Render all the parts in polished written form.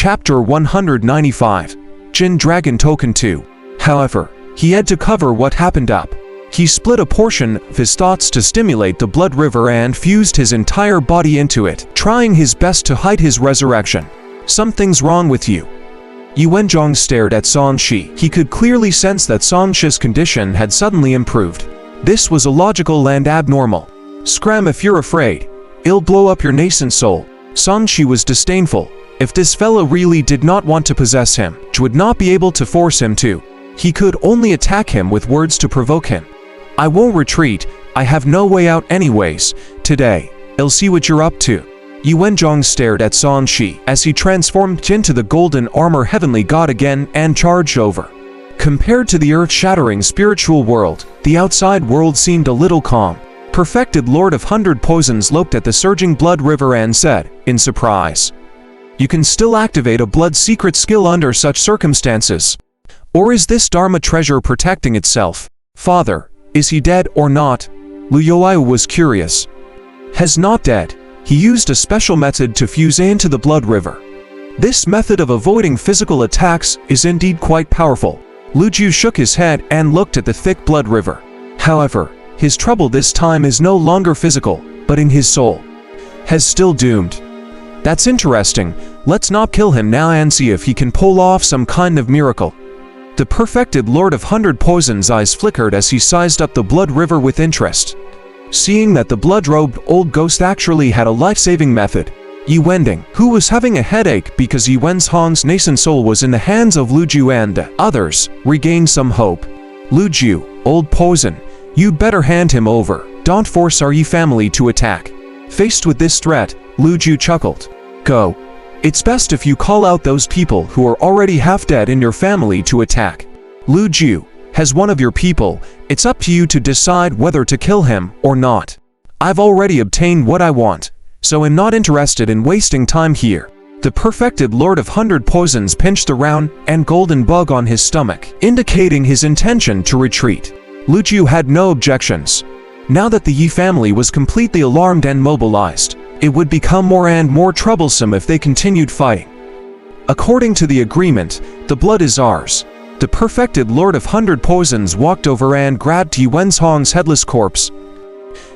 Chapter 195, Jin Dragon Token 2. However, he had to cover what happened up. He split a portion of his thoughts to stimulate the blood river and fused his entire body into it, trying his best to hide his resurrection. Something's wrong with you. Yu Wenjong stared at Song Shi. He could clearly sense that Song Shi's condition had suddenly improved. This was illogical and abnormal. Scram if you're afraid. It'll blow up your nascent soul. Song Shi was disdainful. If this fellow really did not want to possess him, J would not be able to force him to. He could only attack him with words to provoke him. I won't retreat, I have no way out anyways. Today, I'll see what you're up to. Yu Wenjong stared at Song Shi as he transformed into the golden armor heavenly god again and charged over. Compared to the earth-shattering spiritual world, the outside world seemed a little calm. Perfected Lord of 100 Poisons looked at the surging blood river and said, in surprise, "You can still activate a blood secret skill under such circumstances. Or is this Dharma treasure protecting itself? Father, is he dead or not?" Lu Youai was curious. Has not dead. He used a special method to fuse into the blood river. This method of avoiding physical attacks is indeed quite powerful. Lu Ju shook his head and looked at the thick blood river. However, his trouble this time is no longer physical, but in his soul. Has still doomed. That's interesting. Let's not kill him now and see if he can pull off some kind of miracle. The perfected Lord of 100 Poisons' eyes flickered as he sized up the blood river with interest. Seeing that the blood-robed old ghost actually had a life-saving method, Yu Wending, who was having a headache because Yu Wenhong's nascent soul was in the hands of Lu Ju and others, regained some hope. Lu Ju, old poison, you'd better hand him over. Don't force our Yi family to attack. Faced with this threat, Lu Ju chuckled. Go. It's best if you call out those people who are already half dead in your family to attack. Lu Ju, has one of your people, it's up to you to decide whether to kill him or not. I've already obtained what I want, so I'm not interested in wasting time here. The perfected Lord of 100 Poisons pinched the round and golden bug on his stomach, indicating his intention to retreat. Lu Ju had no objections. Now that the Yi family was completely alarmed and mobilized, it would become more and more troublesome if they continued fighting. According to the agreement, the blood is ours. The perfected Lord of 100 Poisons walked over and grabbed Yu Wenhong's headless corpse.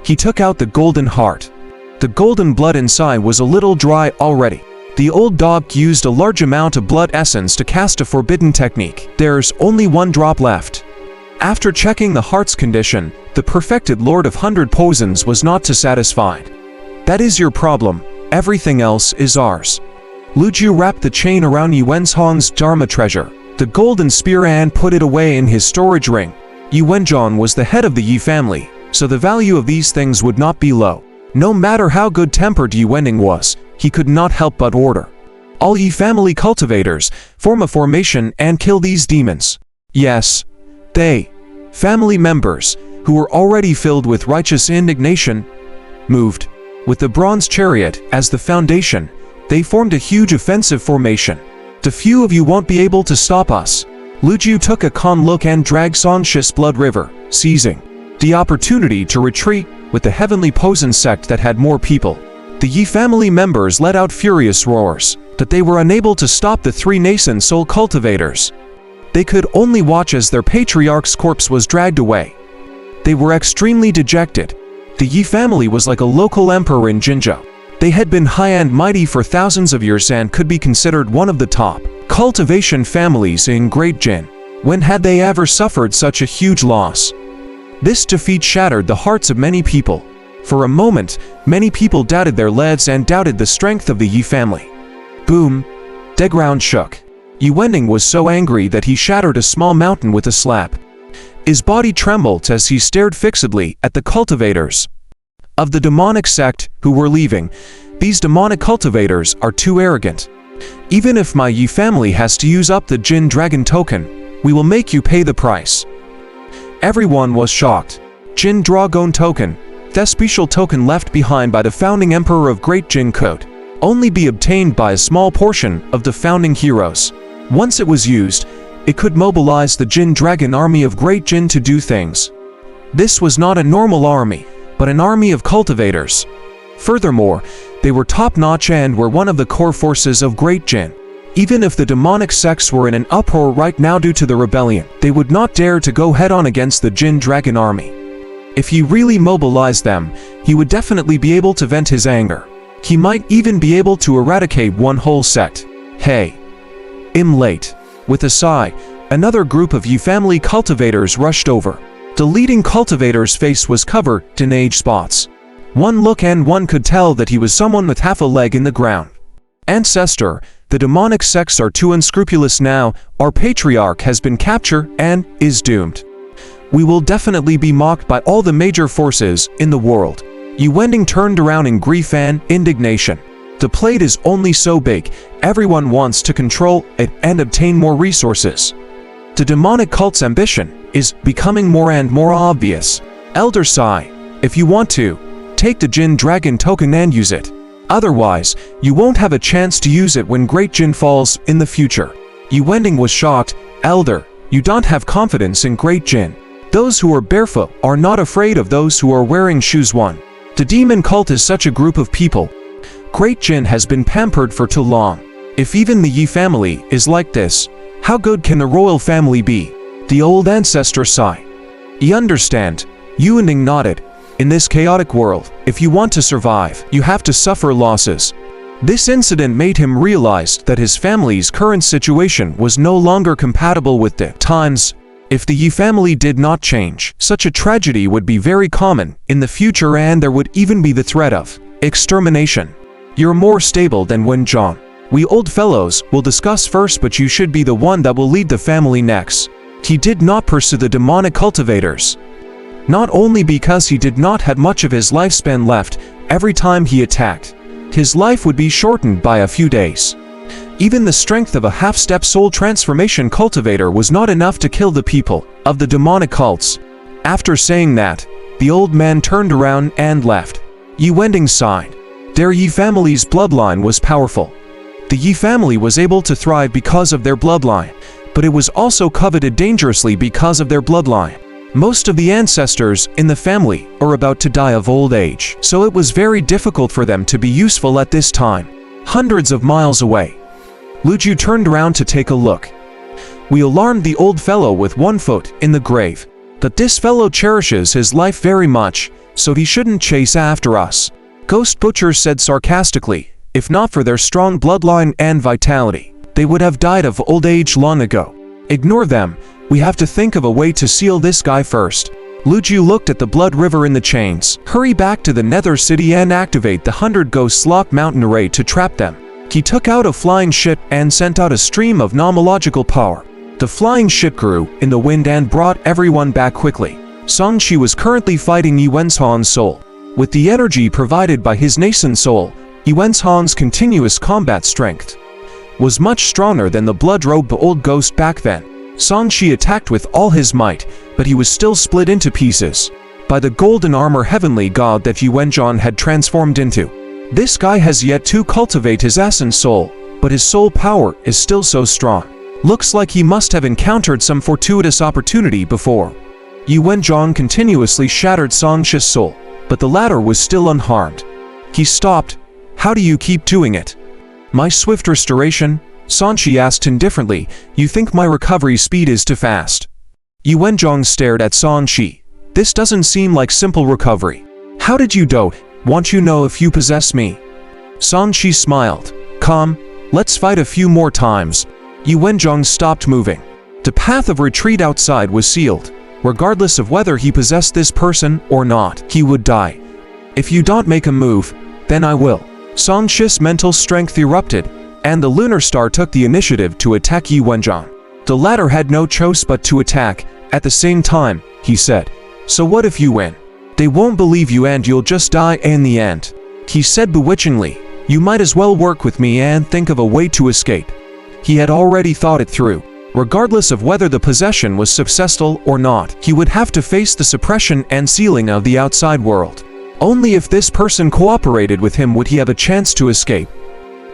He took out the golden heart. The golden blood inside was a little dry already. The old dog used a large amount of blood essence to cast a forbidden technique. There's only one drop left. After checking the heart's condition, the perfected Lord of 100 Poisons was not too satisfied. That is your problem. Everything else is ours. Lu Ju wrapped the chain around Yu Wenhong's Dharma treasure, the golden spear, and put it away in his storage ring. Yu Wenjong was the head of the Yi family, so the value of these things would not be low. No matter how good-tempered Yu Wending was, he could not help but order. All Yi family cultivators, form a formation and kill these demons. Yes, they, family members, who were already filled with righteous indignation, moved. With the bronze chariot as the foundation, they formed a huge offensive formation. The few of you won't be able to stop us. Lu Ju took a calm look and dragged Song Shi's blood river, seizing the opportunity to retreat with the heavenly Poison sect that had more people. The Yi family members let out furious roars, but they were unable to stop the three nascent soul cultivators. They could only watch as their patriarch's corpse was dragged away. They were extremely dejected. The Yi family was like a local emperor in Jinzhou. They had been high and mighty for thousands of years and could be considered one of the top cultivation families in Great Jin. When had they ever suffered such a huge loss? This defeat shattered the hearts of many people. For a moment, many people doubted their lives and doubted the strength of the Yi family. Boom! The ground shook. Yu Wending was so angry that he shattered a small mountain with a slap. His body trembled as he stared fixedly at the cultivators of the demonic sect who were leaving. These demonic cultivators are too arrogant. Even if my Yi family has to use up the Jin Dragon token, we will make you pay the price. Everyone was shocked. Jin Dragon token, the special token left behind by the founding emperor of Great Jin, could only be obtained by a small portion of the founding heroes. Once it was used, it could mobilize the Jin Dragon army of Great Jin to do things. This was not a normal army, but an army of cultivators. Furthermore, they were top-notch and were one of the core forces of Great Jin. Even if the demonic sects were in an uproar right now due to the rebellion, they would not dare to go head-on against the Jin Dragon army. If he really mobilized them, he would definitely be able to vent his anger. He might even be able to eradicate one whole sect. Hey, I'm late. With a sigh, another group of Yi family cultivators rushed over. The leading cultivator's face was covered in age spots. One look and one could tell that he was someone with half a leg in the ground. Ancestor, the demonic sects are too unscrupulous now. Our patriarch has been captured and is doomed. We will definitely be mocked by all the major forces in the world. Yu Wending turned around in grief and indignation. The plate is only so big, everyone wants to control it and obtain more resources. The demonic cult's ambition is becoming more and more obvious. Elder Sai, if you want to, take the Jin Dragon token and use it. Otherwise, you won't have a chance to use it when Great Jin falls in the future. Yu Wending was shocked. Elder, you don't have confidence in Great Jin. Those who are barefoot are not afraid of those who are wearing shoes. The demon cult is such a group of people. Great Jin has been pampered for too long. If even the Yi family is like this, how good can the royal family be? The old ancestor sighed. You understand? Yu Wending nodded. In this chaotic world, if you want to survive, you have to suffer losses. This incident made him realize that his family's current situation was no longer compatible with the times. If the Yi family did not change, such a tragedy would be very common in the future, and there would even be the threat of extermination. You're more stable than Wenjong. We old fellows will discuss first, but you should be the one that will lead the family next. He did not pursue the demonic cultivators. Not only because he did not have much of his lifespan left, every time he attacked, his life would be shortened by a few days. Even the strength of a half-step soul transformation cultivator was not enough to kill the people of the demonic cults. After saying that, the old man turned around and left. Yu Wending sighed. Their Yi family's bloodline was powerful. The Yi family was able to thrive because of their bloodline, but it was also coveted dangerously because of their bloodline. Most of the ancestors in the family are about to die of old age, so it was very difficult for them to be useful at this time. Hundreds of miles away, Luju turned around to take a look. We alarmed the old fellow with one foot in the grave, but this fellow cherishes his life very much, so he shouldn't chase after us. Ghost Butcher said sarcastically, if not for their strong bloodline and vitality, they would have died of old age long ago. Ignore them. We have to think of a way to seal this guy first. Luju looked at the blood river in the chains. Hurry back to the Nether City and activate the 100 Ghosts Lock Mountain Array to trap them. He took out a flying ship and sent out a stream of nomological power. The flying ship grew in the wind and brought everyone back quickly. Song Shi was currently fighting Yi Wenzhan's soul. With the energy provided by his nascent soul, Yi Wenzhan's continuous combat strength was much stronger than the blood-robed old ghost back then. Song Shi attacked with all his might, but he was still split into pieces by the golden armor heavenly god that Yi Wenzhan had transformed into. This guy has yet to cultivate his essence soul, but his soul power is still so strong. Looks like he must have encountered some fortuitous opportunity before. Yi Wenzhan continuously shattered Song Shi's soul, but the latter was still unharmed. He stopped. How do you keep doing it? My swift restoration? Song Shi asked indifferently. You think my recovery speed is too fast? Yi Wenzhan stared at Song Shi. This doesn't seem like simple recovery. How did you do it? Want you know if you possess me? Song Shi smiled. Come, let's fight a few more times. Yi Wenzhan stopped moving. The path of retreat outside was sealed. Regardless of whether he possessed this person or not, he would die. If you don't make a move, then I will. Song Shi's mental strength erupted, and the lunar star took the initiative to attack Yi Wenzhan. The latter had no choice but to attack. At the same time, he said, so what if you win? They won't believe you and you'll just die in the end. He said bewitchingly, you might as well work with me and think of a way to escape. He had already thought it through. Regardless of whether the possession was successful or not, he would have to face the suppression and sealing of the outside world. Only if this person cooperated with him would he have a chance to escape.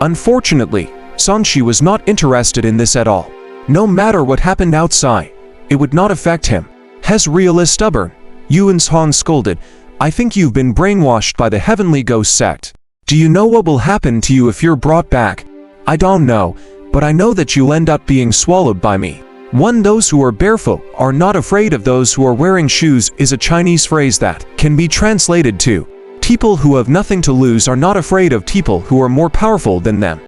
Unfortunately, Song Shi was not interested in this at all. No matter what happened outside, it would not affect him. Hezreal is stubborn. Yu Wenzhan scolded. I think you've been brainwashed by the Heavenly Ghost sect. Do you know what will happen to you if you're brought back? I don't know, but I know that you'll end up being swallowed by me. Those who are barefoot are not afraid of those who are wearing shoes is a Chinese phrase that can be translated to, people who have nothing to lose are not afraid of people who are more powerful than them.